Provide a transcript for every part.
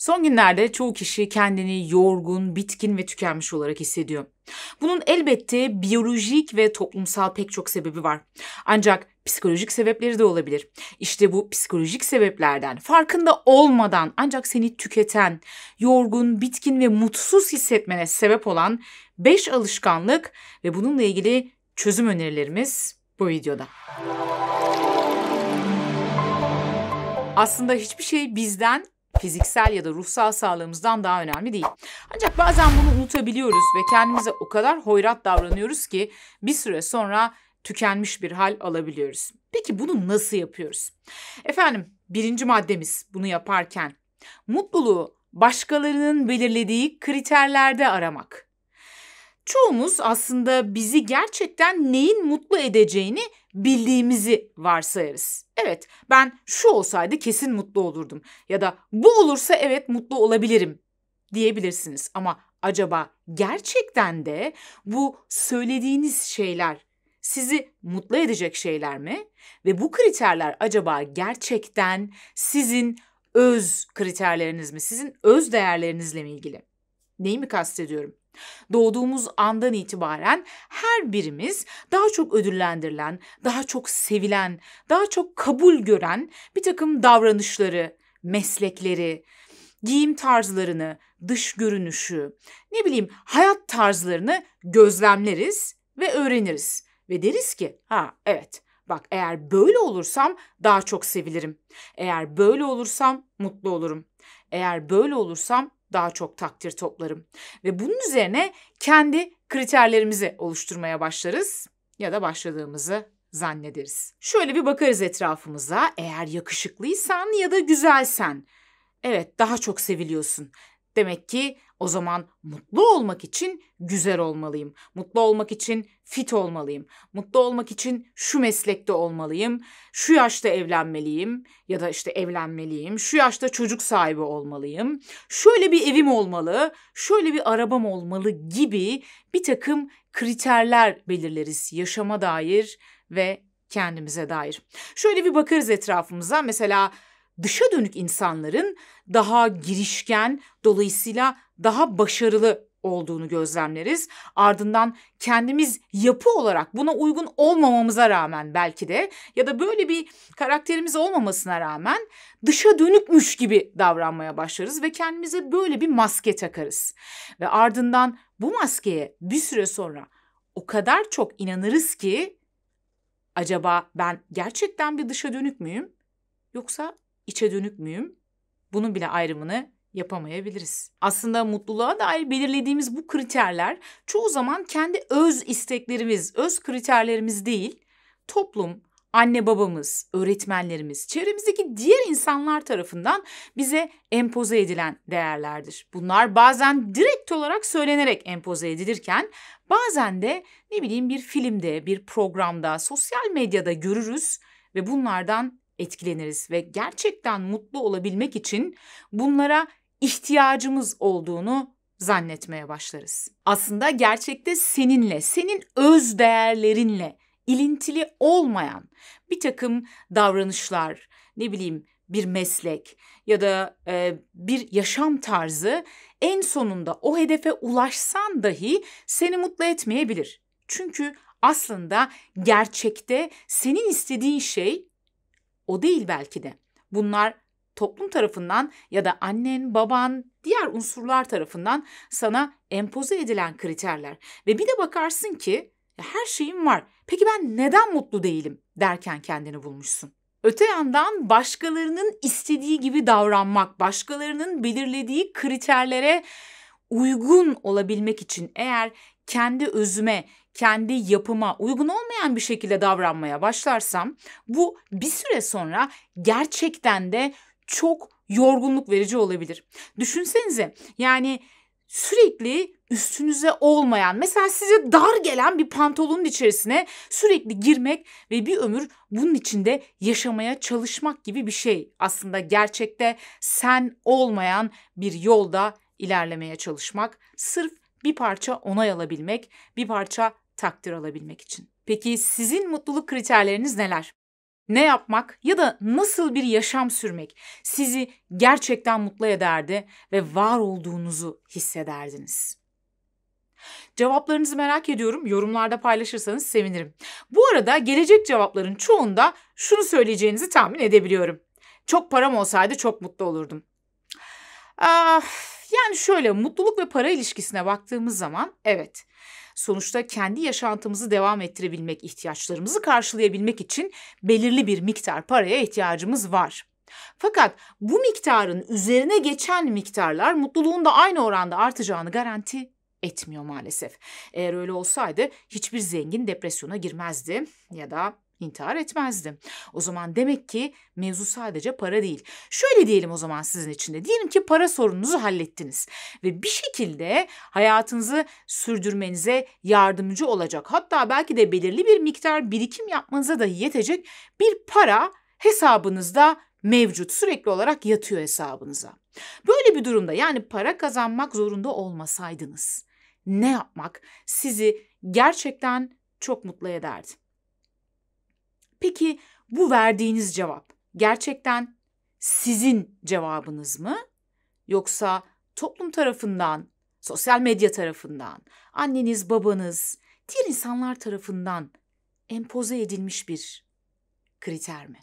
Son günlerde çoğu kişi kendini yorgun, bitkin ve tükenmiş olarak hissediyor. Bunun elbette biyolojik ve toplumsal pek çok sebebi var. Ancak psikolojik sebepleri de olabilir. İşte bu psikolojik sebeplerden farkında olmadan ancak seni tüketen, yorgun, bitkin ve mutsuz hissetmene sebep olan 5 alışkanlık ve bununla ilgili çözüm önerilerimiz bu videoda. Aslında hiçbir şey bizden, fiziksel ya da ruhsal sağlığımızdan daha önemli değil. Ancak bazen bunu unutabiliyoruz ve kendimize o kadar hoyrat davranıyoruz ki bir süre sonra tükenmiş bir hal alabiliyoruz. Peki bunu nasıl yapıyoruz? Efendim, birinci maddemiz bunu yaparken mutluluğu başkalarının belirlediği kriterlerde aramak. Çoğumuz aslında bizi gerçekten neyin mutlu edeceğini bildiğimizi varsayarız. Evet, ben şu olsaydı kesin mutlu olurdum ya da bu olursa evet mutlu olabilirim diyebilirsiniz. Ama acaba gerçekten de bu söylediğiniz şeyler sizi mutlu edecek şeyler mi? Ve bu kriterler acaba gerçekten sizin öz kriterleriniz mi? Sizin öz değerlerinizle mi ilgili? Neyi mi kastediyorum? Doğduğumuz andan itibaren her birimiz daha çok ödüllendirilen, daha çok sevilen, daha çok kabul gören bir takım davranışları, meslekleri, giyim tarzlarını, dış görünüşü, hayat tarzlarını gözlemleriz ve öğreniriz. Ve deriz ki, evet, bak eğer böyle olursam daha çok sevilirim. Eğer böyle olursam mutlu olurum. Eğer böyle olursam daha çok takdir toplarım. Ve bunun üzerine kendi kriterlerimizi oluşturmaya başlarız ya da başladığımızı zannederiz. Şöyle bir bakarız etrafımıza. Eğer yakışıklıysan ya da güzelsen, evet daha çok seviliyorsun. Demek ki o zaman mutlu olmak için güzel olmalıyım. Mutlu olmak için fit olmalıyım. Mutlu olmak için şu meslekte olmalıyım. Şu yaşta evlenmeliyim ya da evlenmeliyim. Şu yaşta çocuk sahibi olmalıyım. Şöyle bir evim olmalı, şöyle bir arabam olmalı gibi bir takım kriterler belirleriz yaşama dair ve kendimize dair. Şöyle bir bakarız etrafımıza. Mesela dışa dönük insanların daha girişken, dolayısıyla daha başarılı olduğunu gözlemleriz. Ardından kendimiz yapı olarak buna uygun olmamamıza rağmen belki de ya da böyle bir karakterimiz olmamasına rağmen dışa dönükmüş gibi davranmaya başlarız ve kendimize böyle bir maske takarız. Ve ardından bu maskeye bir süre sonra o kadar çok inanırız ki acaba ben gerçekten bir dışa dönük müyüm yoksa içe dönük müyüm? Bunun bile ayrımını yapamayabiliriz. Aslında mutluluğa dair belirlediğimiz bu kriterler çoğu zaman kendi öz isteklerimiz, öz kriterlerimiz değil, toplum, anne babamız, öğretmenlerimiz, çevremizdeki diğer insanlar tarafından bize empoze edilen değerlerdir. Bunlar bazen direkt olarak söylenerek empoze edilirken bazen de bir filmde, bir programda, sosyal medyada görürüz ve bunlardan etkileniriz ve gerçekten mutlu olabilmek için bunlara ihtiyacımız olduğunu zannetmeye başlarız. Aslında gerçekte seninle, senin öz değerlerinle ilintili olmayan bir takım davranışlar, bir meslek ya da bir yaşam tarzı en sonunda o hedefe ulaşsan dahi seni mutlu etmeyebilir. Çünkü aslında gerçekte senin istediğin şey o değil belki de. Bunlar toplum tarafından ya da annen, baban, diğer unsurlar tarafından sana empoze edilen kriterler. Ve bir de bakarsın ki her şeyim var. Peki ben neden mutlu değilim derken kendini bulmuşsun. Öte yandan başkalarının istediği gibi davranmak, başkalarının belirlediği kriterlere uygun olabilmek için eğer kendi özüme, kendi yapıma uygun olmayan bir şekilde davranmaya başlarsam bu bir süre sonra gerçekten de çok yorgunluk verici olabilir. Düşünsenize sürekli üstünüze olmayan, mesela size dar gelen bir pantolonun içerisine sürekli girmek ve bir ömür bunun içinde yaşamaya çalışmak gibi bir şey. Aslında gerçekte sen olmayan bir yolda ilerlemeye çalışmak, sırf bir parça onay alabilmek, bir parça takdir alabilmek için. Peki sizin mutluluk kriterleriniz neler? Ne yapmak ya da nasıl bir yaşam sürmek sizi gerçekten mutlu ederdi ve var olduğunuzu hissederdiniz? Cevaplarınızı merak ediyorum. Yorumlarda paylaşırsanız sevinirim. Bu arada gelecek cevapların çoğunda şunu söyleyeceğinizi tahmin edebiliyorum. Çok param olsaydı çok mutlu olurdum. Ah, yani şöyle, mutluluk ve para ilişkisine baktığımız zaman evet. Sonuçta kendi yaşantımızı devam ettirebilmek, ihtiyaçlarımızı karşılayabilmek için belirli bir miktar paraya ihtiyacımız var. Fakat bu miktarın üzerine geçen miktarlar mutluluğun da aynı oranda artacağını garanti etmiyor maalesef. Eğer öyle olsaydı hiçbir zengin depresyona girmezdi ya da intihar etmezdi. O zaman demek ki mevzu sadece para değil. Şöyle diyelim o zaman sizin için de. Diyelim ki para sorununuzu hallettiniz ve bir şekilde hayatınızı sürdürmenize yardımcı olacak. Hatta belki de belirli bir miktar birikim yapmanıza dahi yetecek bir para hesabınızda mevcut, sürekli olarak yatıyor hesabınıza. Böyle bir durumda, yani para kazanmak zorunda olmasaydınız ne yapmak sizi gerçekten çok mutlu ederdi? Peki bu verdiğiniz cevap gerçekten sizin cevabınız mı? Yoksa toplum tarafından, sosyal medya tarafından, anneniz, babanız, diğer insanlar tarafından empoze edilmiş bir kriter mi?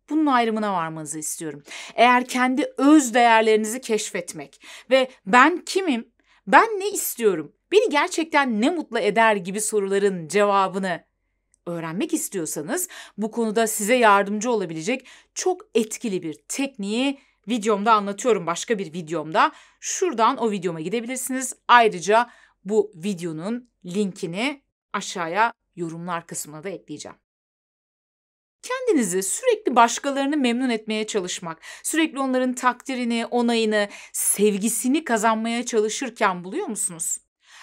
Bunun ayrımına varmanızı istiyorum. Eğer kendi öz değerlerinizi keşfetmek ve ben kimim, ben ne istiyorum, beni gerçekten ne mutlu eder gibi soruların cevabını öğrenmek istiyorsanız bu konuda size yardımcı olabilecek çok etkili bir tekniği videomda anlatıyorum, başka bir videomda. Şuradan o videoma gidebilirsiniz. Ayrıca bu videonun linkini aşağıya yorumlar kısmına da ekleyeceğim. Kendinizi sürekli başkalarını memnun etmeye çalışmak, sürekli onların takdirini, onayını, sevgisini kazanmaya çalışırken buluyor musunuz?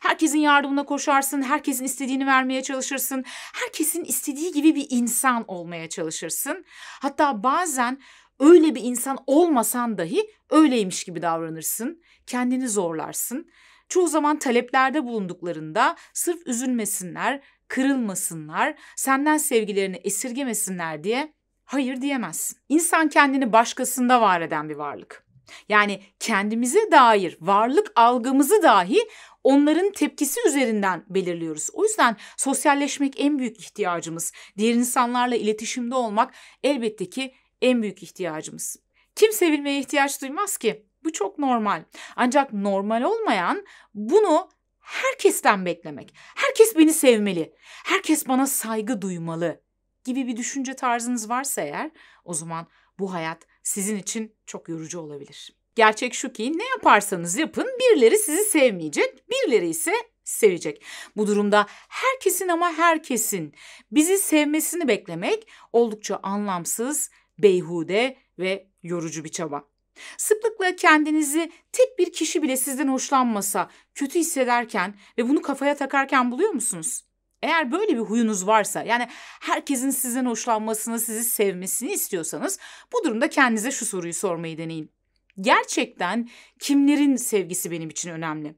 Herkesin yardımına koşarsın, herkesin istediğini vermeye çalışırsın, herkesin istediği gibi bir insan olmaya çalışırsın. Hatta bazen öyle bir insan olmasan dahi öyleymiş gibi davranırsın, kendini zorlarsın. Çoğu zaman taleplerde bulunduklarında sırf üzülmesinler, kırılmasınlar, senden sevgilerini esirgemesinler diye hayır diyemezsin. İnsan kendini başkasında var eden bir varlık. Yani kendimize dair varlık algımızı dahi onların tepkisi üzerinden belirliyoruz. O yüzden sosyalleşmek en büyük ihtiyacımız. Diğer insanlarla iletişimde olmak elbette ki en büyük ihtiyacımız. Kim sevilmeye ihtiyaç duymaz ki? Bu çok normal. Ancak normal olmayan bunu herkesten beklemek. Herkes beni sevmeli, herkes bana saygı duymalı gibi bir düşünce tarzınız varsa eğer, o zaman bu hayat sizin için çok yorucu olabilir. Gerçek şu ki ne yaparsanız yapın birileri sizi sevmeyecek, birileri ise sevecek. Bu durumda herkesin ama herkesin bizi sevmesini beklemek oldukça anlamsız, beyhude ve yorucu bir çaba. Sıklıkla kendinizi tek bir kişi bile sizden hoşlanmasa, kötü hissederken ve bunu kafaya takarken buluyor musunuz? Eğer böyle bir huyunuz varsa, yani herkesin sizden hoşlanmasını, sizi sevmesini istiyorsanız bu durumda kendinize şu soruyu sormayı deneyin. Gerçekten kimlerin sevgisi benim için önemli?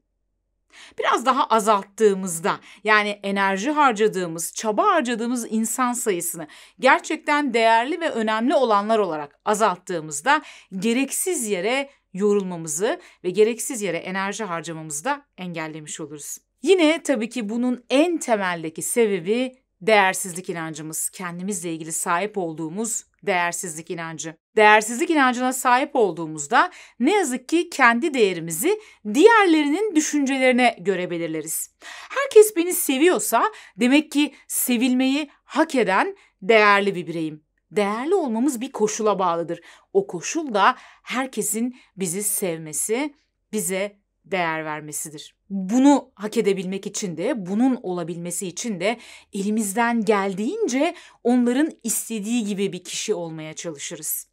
Biraz daha azalttığımızda, yani enerji harcadığımız, çaba harcadığımız insan sayısını gerçekten değerli ve önemli olanlar olarak azalttığımızda gereksiz yere yorulmamızı ve gereksiz yere enerji harcamamızı da engellemiş oluruz. Yine tabii ki bunun en temeldeki sebebi değersizlik inancımız, kendimizle ilgili sahip olduğumuz değersizlik inancı. Değersizlik inancına sahip olduğumuzda ne yazık ki kendi değerimizi diğerlerinin düşüncelerine göre belirleriz. Herkes beni seviyorsa demek ki sevilmeyi hak eden değerli bir bireyim. Değerli olmamız bir koşula bağlıdır. O koşul da herkesin bizi sevmesi, bize değer vermesidir. Bunu hak edebilmek için de, bunun olabilmesi için de elimizden geldiğince onların istediği gibi bir kişi olmaya çalışırız.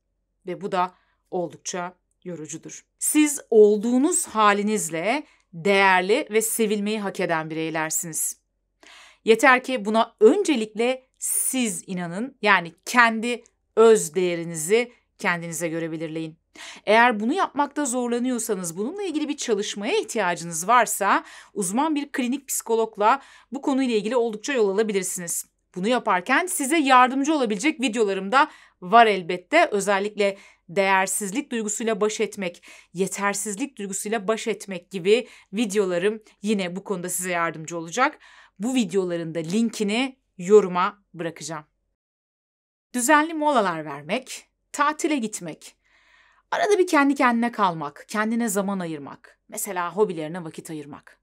Ve bu da oldukça yorucudur. Siz olduğunuz halinizle değerli ve sevilmeyi hak eden bireylersiniz. Yeter ki buna öncelikle siz inanın, yani kendi öz değerinizi kendinize göre belirleyin. Eğer bunu yapmakta zorlanıyorsanız, bununla ilgili bir çalışmaya ihtiyacınız varsa uzman bir klinik psikologla bu konuyla ilgili oldukça yol alabilirsiniz. Bunu yaparken size yardımcı olabilecek videolarım da var elbette. Özellikle değersizlik duygusuyla baş etmek, yetersizlik duygusuyla baş etmek gibi videolarım yine bu konuda size yardımcı olacak. Bu videoların da linkini yoruma bırakacağım. Düzenli molalar vermek, tatile gitmek, arada bir kendi kendine kalmak, kendine zaman ayırmak, mesela hobilerine vakit ayırmak.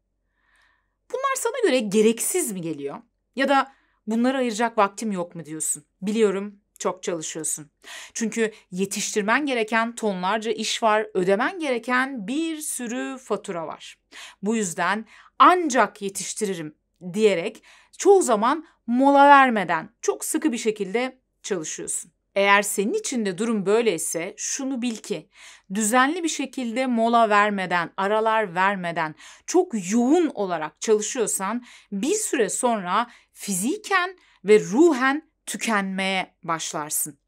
Bunlar sana göre gereksiz mi geliyor? Ya da bunları ayıracak vaktim yok mu diyorsun? Biliyorum, çok çalışıyorsun. Çünkü yetiştirmen gereken tonlarca iş var, ödemen gereken bir sürü fatura var. Bu yüzden ancak yetiştiririm diyerek çoğu zaman mola vermeden çok sıkı bir şekilde çalışıyorsun. Eğer senin için de durum böyleyse şunu bil ki düzenli bir şekilde mola vermeden, aralar vermeden çok yoğun olarak çalışıyorsan bir süre sonra fiziken ve ruhen tükenmeye başlarsın.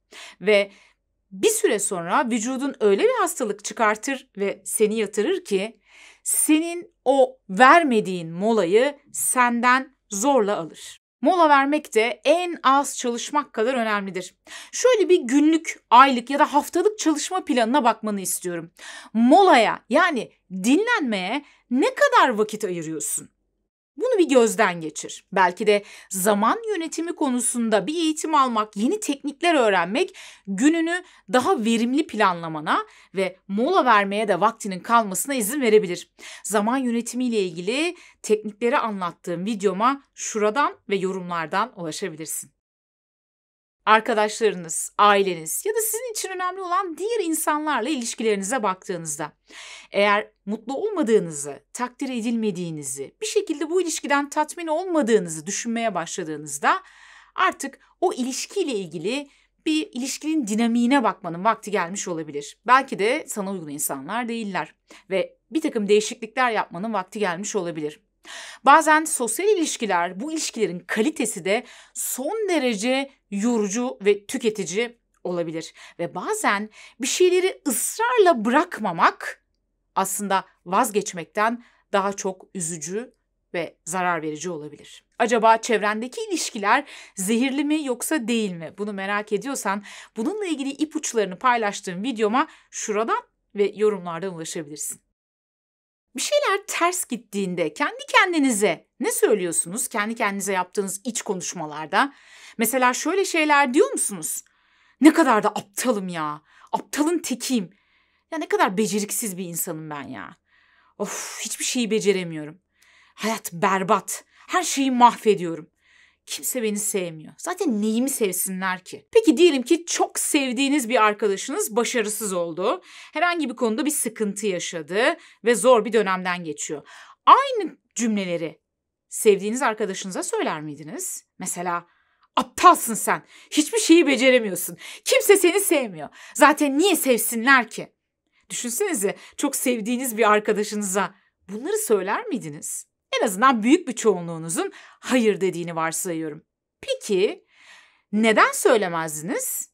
Ve bir süre sonra vücudun öyle bir hastalık çıkartır ve seni yatırır ki senin o vermediğin molayı senden zorla alır. Mola vermek de en az çalışmak kadar önemlidir. Şöyle bir günlük, aylık ya da haftalık çalışma planına bakmanı istiyorum. Molaya yani dinlenmeye ne kadar vakit ayırıyorsun? Bunu bir gözden geçir. Belki de zaman yönetimi konusunda bir eğitim almak, yeni teknikler öğrenmek gününü daha verimli planlamana ve mola vermeye de vaktinin kalmasına izin verebilir. Zaman yönetimiyle ilgili teknikleri anlattığım videoma şuradan ve yorumlardan ulaşabilirsin. Arkadaşlarınız, aileniz ya da sizin için önemli olan diğer insanlarla ilişkilerinize baktığınızda eğer mutlu olmadığınızı, takdir edilmediğinizi, bir şekilde bu ilişkiden tatmin olmadığınızı düşünmeye başladığınızda artık o ilişkiyle ilgili bir ilişkinin dinamiğine bakmanın vakti gelmiş olabilir. Belki de sana uygun insanlar değiller ve bir takım değişiklikler yapmanın vakti gelmiş olabilir. Bazen sosyal ilişkiler, bu ilişkilerin kalitesi de son derece yorucu ve tüketici olabilir. Ve bazen bir şeyleri ısrarla bırakmamak aslında vazgeçmekten daha çok üzücü ve zarar verici olabilir. Acaba çevrendeki ilişkiler zehirli mi yoksa değil mi? Bunu merak ediyorsan bununla ilgili ipuçlarını paylaştığım videoma şuradan ve yorumlardan ulaşabilirsin. Bir şeyler ters gittiğinde kendi kendinize ne söylüyorsunuz? Kendi kendinize yaptığınız iç konuşmalarda. Mesela şöyle şeyler diyor musunuz? Ne kadar da aptalım ya. Aptalın tekiyim. Ya ne kadar beceriksiz bir insanım ben ya. Of, hiçbir şeyi beceremiyorum. Hayat berbat. Her şeyi mahvediyorum. Kimse beni sevmiyor. Zaten neyimi sevsinler ki? Peki diyelim ki çok sevdiğiniz bir arkadaşınız başarısız oldu. Herhangi bir konuda bir sıkıntı yaşadı ve zor bir dönemden geçiyor. Aynı cümleleri sevdiğiniz arkadaşınıza söyler miydiniz? Mesela aptalsın sen. Hiçbir şeyi beceremiyorsun. Kimse seni sevmiyor. Zaten niye sevsinler ki? Düşünsenize çok sevdiğiniz bir arkadaşınıza bunları söyler miydiniz? En azından büyük bir çoğunluğunuzun hayır dediğini varsayıyorum. Peki neden söylemezdiniz?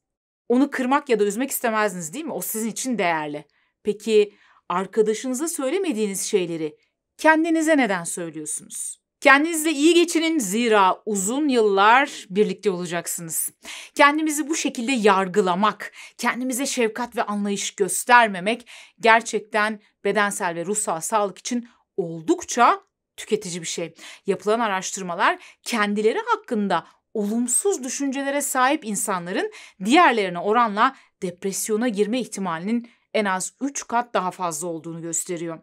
Onu kırmak ya da üzmek istemezdiniz değil mi? O sizin için değerli. Peki arkadaşınıza söylemediğiniz şeyleri kendinize neden söylüyorsunuz? Kendinizle iyi geçinin zira uzun yıllar birlikte olacaksınız. Kendimizi bu şekilde yargılamak, kendimize şefkat ve anlayış göstermemek gerçekten bedensel ve ruhsal sağlık için oldukça tüketici bir şey. Yapılan araştırmalar kendileri hakkında olumsuz düşüncelere sahip insanların diğerlerine oranla depresyona girme ihtimalinin en az 3 kat daha fazla olduğunu gösteriyor.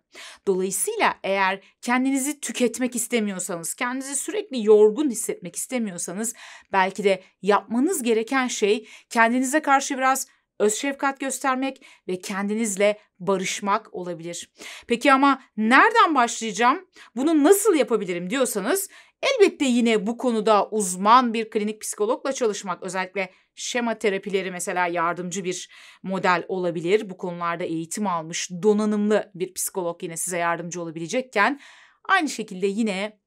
Dolayısıyla eğer kendinizi tüketmek istemiyorsanız, kendinizi sürekli yorgun hissetmek istemiyorsanız belki de yapmanız gereken şey kendinize karşı biraz öz şefkat göstermek ve kendinizle barışmak olabilir. Peki ama nereden başlayacağım? Bunu nasıl yapabilirim diyorsanız elbette yine bu konuda uzman bir klinik psikologla çalışmak, özellikle şema terapileri mesela yardımcı bir model olabilir. Bu konularda eğitim almış, donanımlı bir psikolog yine size yardımcı olabilecekken aynı şekilde yine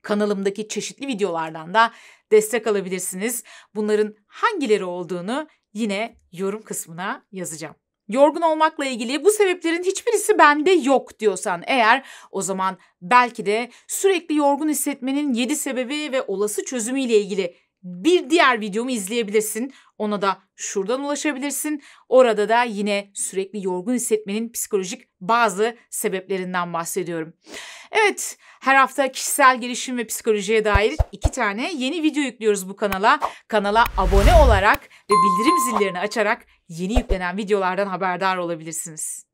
kanalımdaki çeşitli videolardan da destek alabilirsiniz. Bunların hangileri olduğunu yine yorum kısmına yazacağım. Yorgun olmakla ilgili bu sebeplerin hiçbirisi bende yok diyorsan eğer o zaman belki de sürekli yorgun hissetmenin 7 sebebi ve olası çözümüyle ilgili bir diğer videomu izleyebilirsin. Ona da şuradan ulaşabilirsin. Orada da yine sürekli yorgun hissetmenin psikolojik bazı sebeplerinden bahsediyorum. Evet, her hafta kişisel gelişim ve psikolojiye dair 2 tane yeni video yüklüyoruz bu kanala. Kanala abone olarak ve bildirim zillerini açarak yeni yüklenen videolardan haberdar olabilirsiniz.